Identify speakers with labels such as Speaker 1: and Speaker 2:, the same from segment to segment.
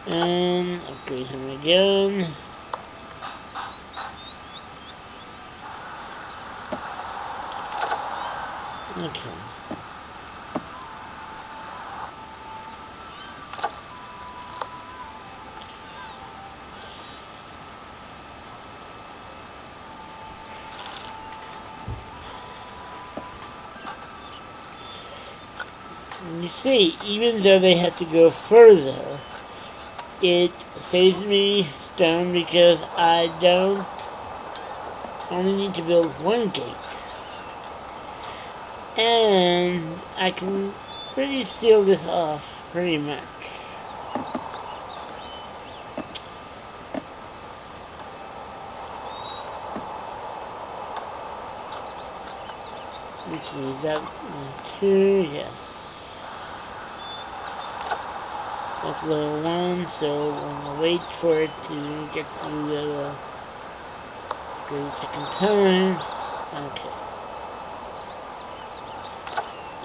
Speaker 1: And upgrade him again. Okay. You see, even though they have to go further, it saves me stone because I don't only need to build one gate. And I can pretty seal this off pretty much. This is up to 2, yes. That's level 1, so I'm gonna wait for it to get to level for the second time. Okay.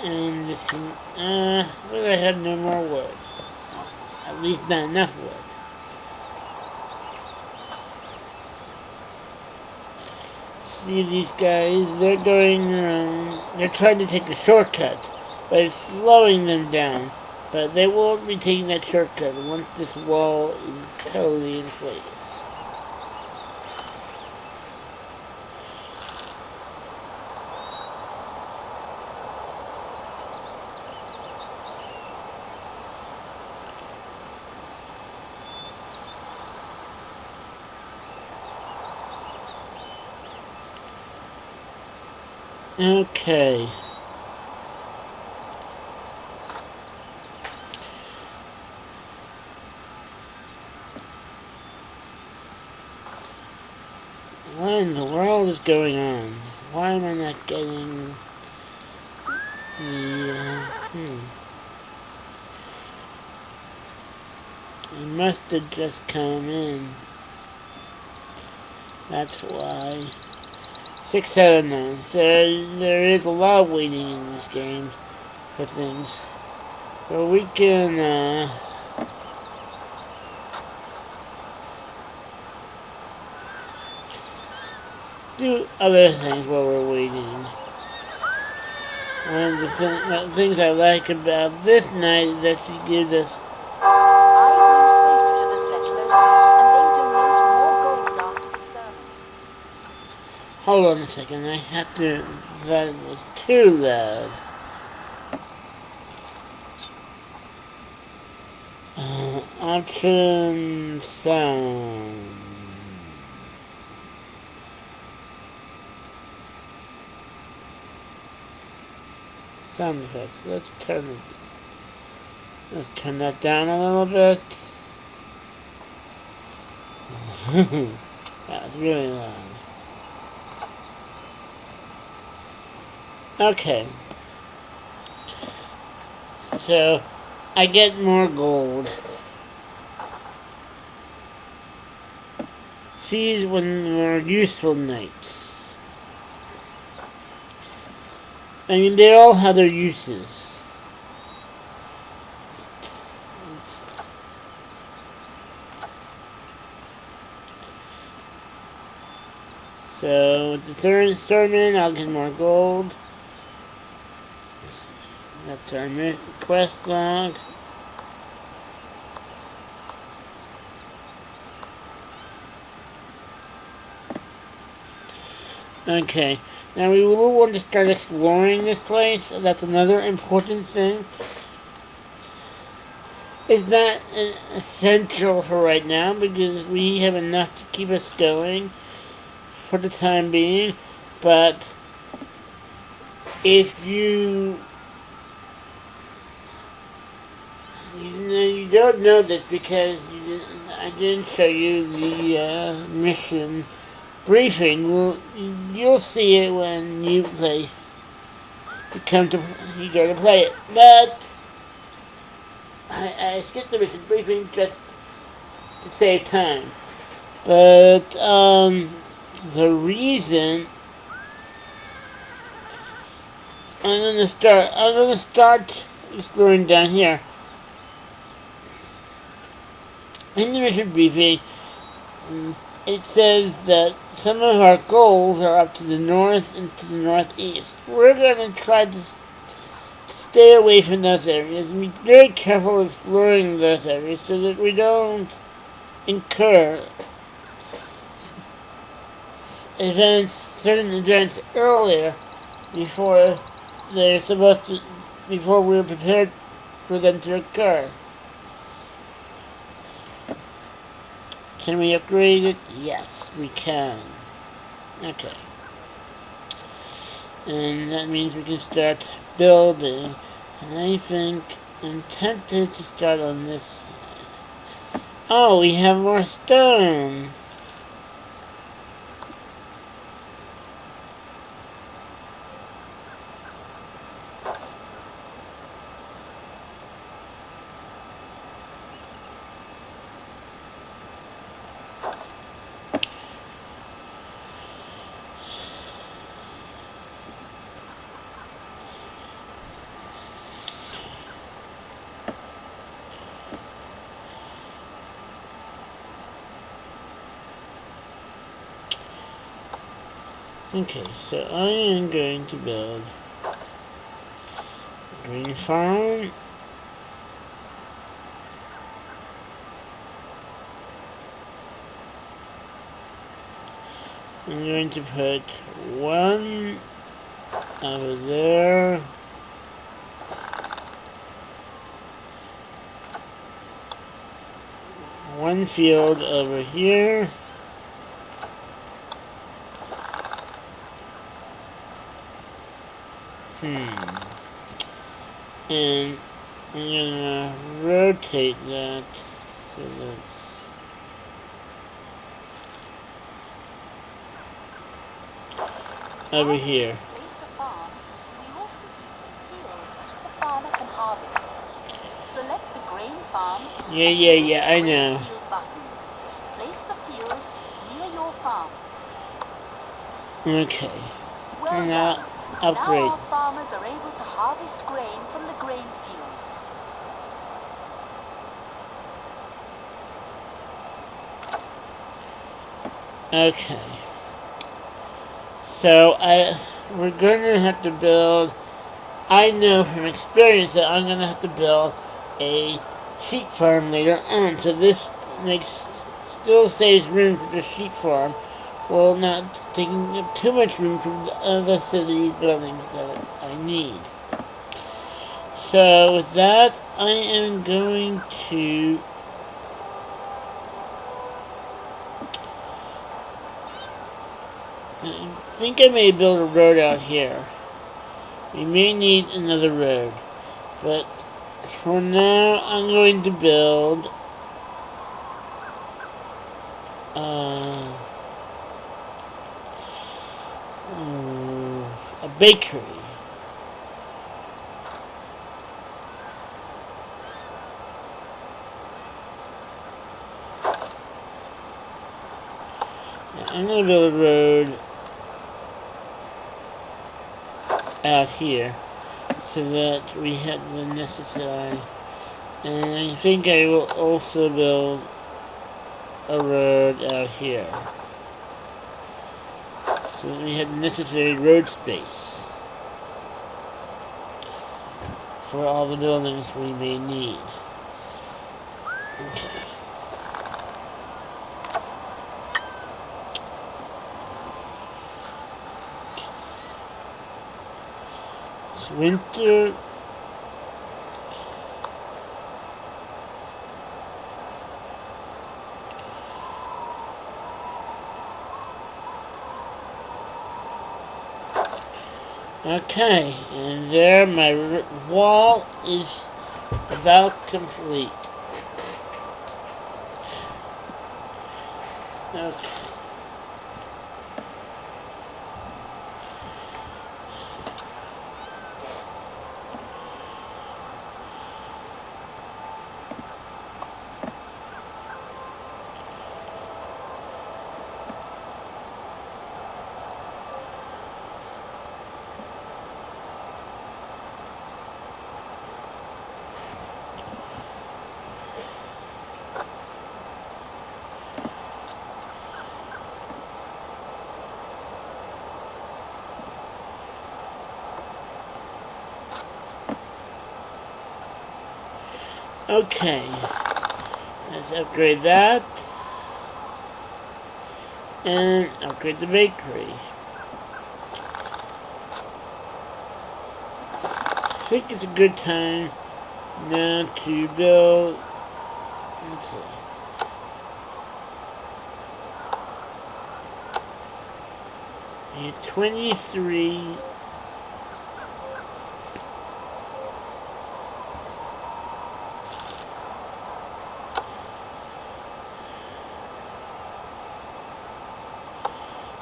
Speaker 1: And this can, well, I have no more wood. At least not enough wood. See these guys, they're going around, they're trying to take a shortcut, but it's slowing them down. But they won't be taking that shortcut once this wall is totally in place. Okay. What in the world is going on? Why am I not getting the, He must have just come in. That's why. 6 out of 9. So there is a lot of waiting in this game for things. But we can, do other things while we're waiting. One of the things I like about this night is that she gives us.
Speaker 2: I bring faith to the settlers, and they donate more gold after the sermon.
Speaker 1: Hold on a second, I have to. That was too loud. Option sound. Sound effects. Let's turn that down a little bit. That's really loud. Okay. So I get more gold. She's one of the more useful knights. I mean, they all have their uses. So, with the third sermon, I'll get more gold. That's our quest log. Okay, now we will want to start exploring this place. That's another important thing. It's not essential for right now because we have enough to keep us going for the time being. But if you don't know this because I didn't show you the mission briefing. You'll see it when you go to play it. But I skipped the mission briefing just to save time. But the reason I'm gonna start exploring down here. in the mission briefing, it says that some of our goals are up to the north and to the northeast. We're going to try to stay away from those areas and be very careful exploring those areas so that we don't incur certain events earlier before before we're prepared for them to occur. Can we upgrade it? Yes, we can. Okay. And that means we can start building. And I think I'm tempted to start on this side. Oh, we have more stone. Okay, so I am going to build a green farm. I'm going to put one over there. One field over here. And I'm gonna rotate that so that's over here.
Speaker 2: Placed a farm, we also need some fields which the farmer can harvest. Select the grain farm.
Speaker 1: Yeah, I know.
Speaker 2: Field button. Place the field near your farm.
Speaker 1: Okay.
Speaker 2: Well
Speaker 1: And
Speaker 2: done.
Speaker 1: I'll upgrade.
Speaker 2: Now our farmers are able to harvest grain from the grain fields.
Speaker 1: Okay. So we're gonna have to build. I know from experience that I'm gonna have to build a sheep farm later on. So this still saves room for the sheep farm, while not taking up too much room from the other city buildings that I need. So with that, I am going to I think I may build a road out here. We may need another road, but for now I'm going to build a bakery. I'm going to build a road out here so that we have the necessary, and I think I will also build a road out here so that we have the necessary road space for all the buildings we may need. Okay. It's winter. Okay, and there my wall is about complete. Okay. Okay. Let's upgrade that. And upgrade the bakery. I think it's a good time now to build. Let's see. Yeah, 23.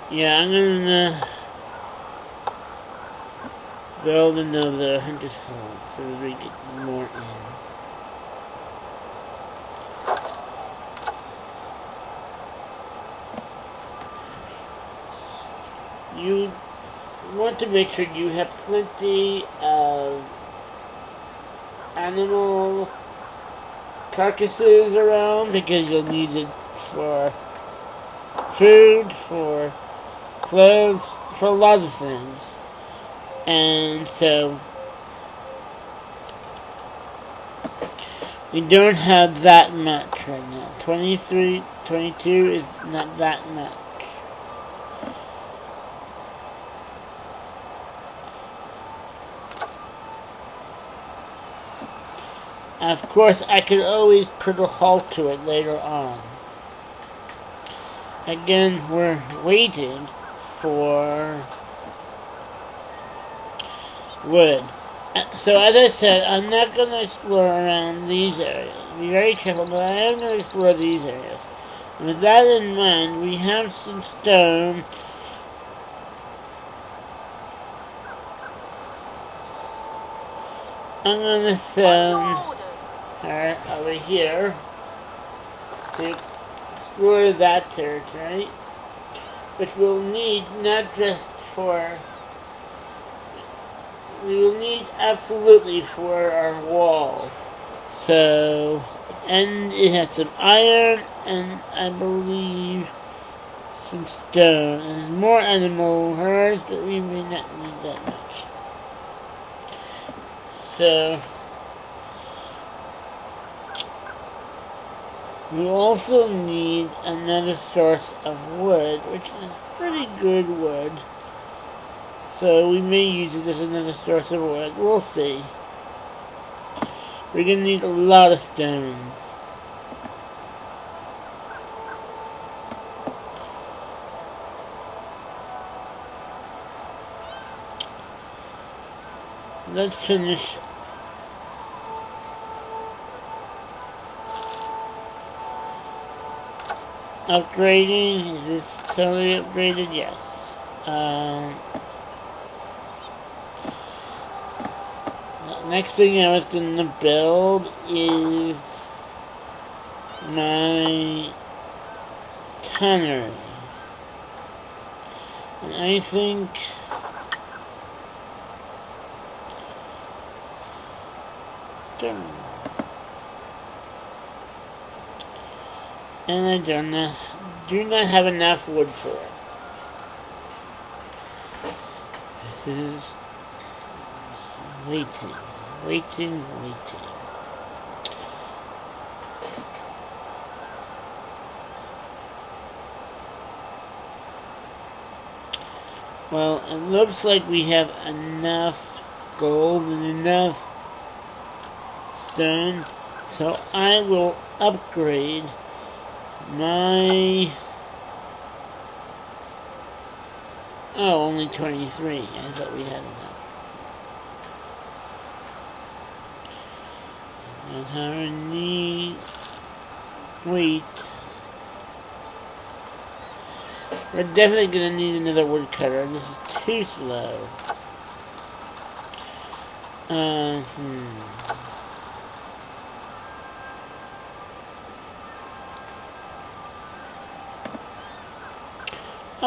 Speaker 1: Yeah, I'm gonna build another hunter's hall so that we get more in. You want to make sure you have plenty of animal carcasses around because you'll need it for food, for clothes, for a lot of things. And so we don't have that much right now. 23, 22 is not that much. Of course, I could always put a halt to it later on. Again, we're waiting for wood. So as I said, I'm not going to explore around these areas. Be very careful, but I am going to explore these areas. And with that in mind, we have some stone. I'm going to send her over here to explore that territory, which we'll need not just for... We will need absolutely for our wall. So, and it has some iron and I believe some stone. And there's more animal herds, but we may not need that much. So, we also need another source of wood, which is pretty good wood. So we may use it as another source of wood. We'll see. We're gonna need a lot of stone. Let's finish. Upgrading. Is this totally upgraded? Yes. Next thing I was gonna build is my tannery. And I think and I do not have enough wood for it. This is waiting. Well, it looks like we have enough gold and enough stone, so I will upgrade my... Oh, only 23. I thought we had enough. That's how I need wheat. We're definitely gonna need another woodcutter. This is too slow.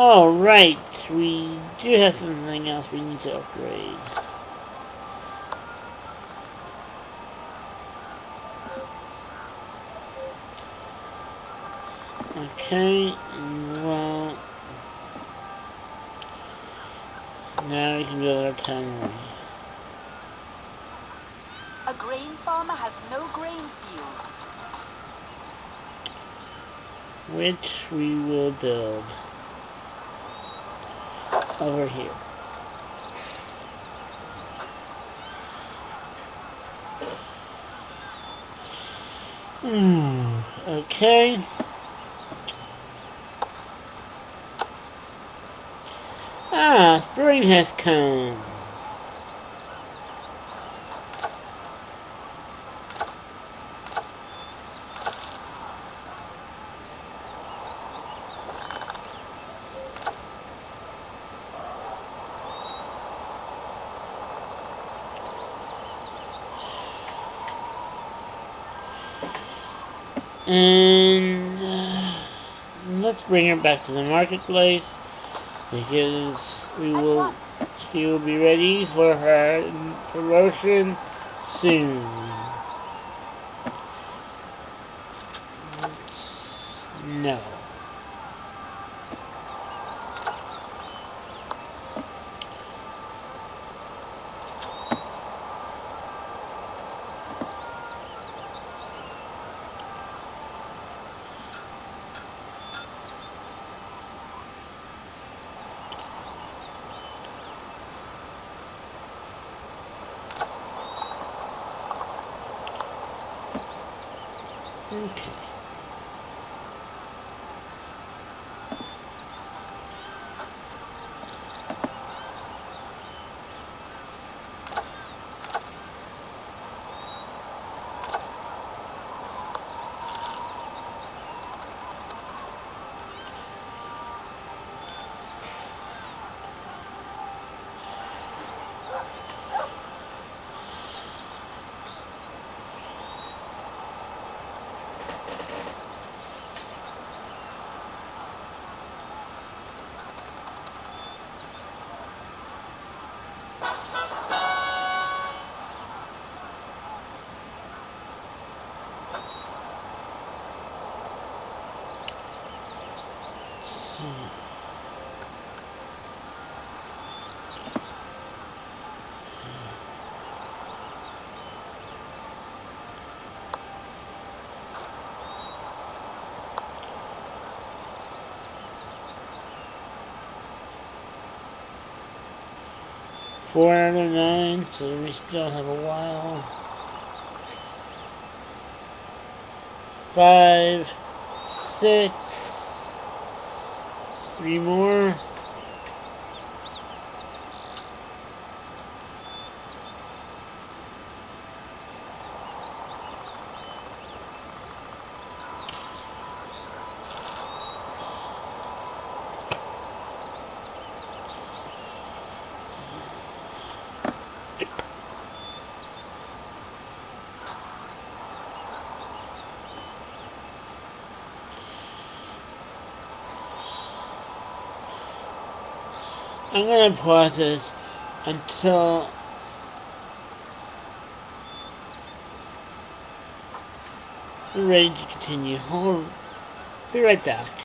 Speaker 1: Oh, right. We do have something else we need to upgrade. Okay, well... Now we can build our tannery.
Speaker 2: A grain farm farmer has no grain field.
Speaker 1: Which we will build over here. Okay. Spring has come. And let's bring her back to the marketplace because she will be ready for her promotion soon. No. Okay. Four out of 9, so we still have a while. 5, 6, 3 more. I'm going to pause this until we're ready to continue. Be right back.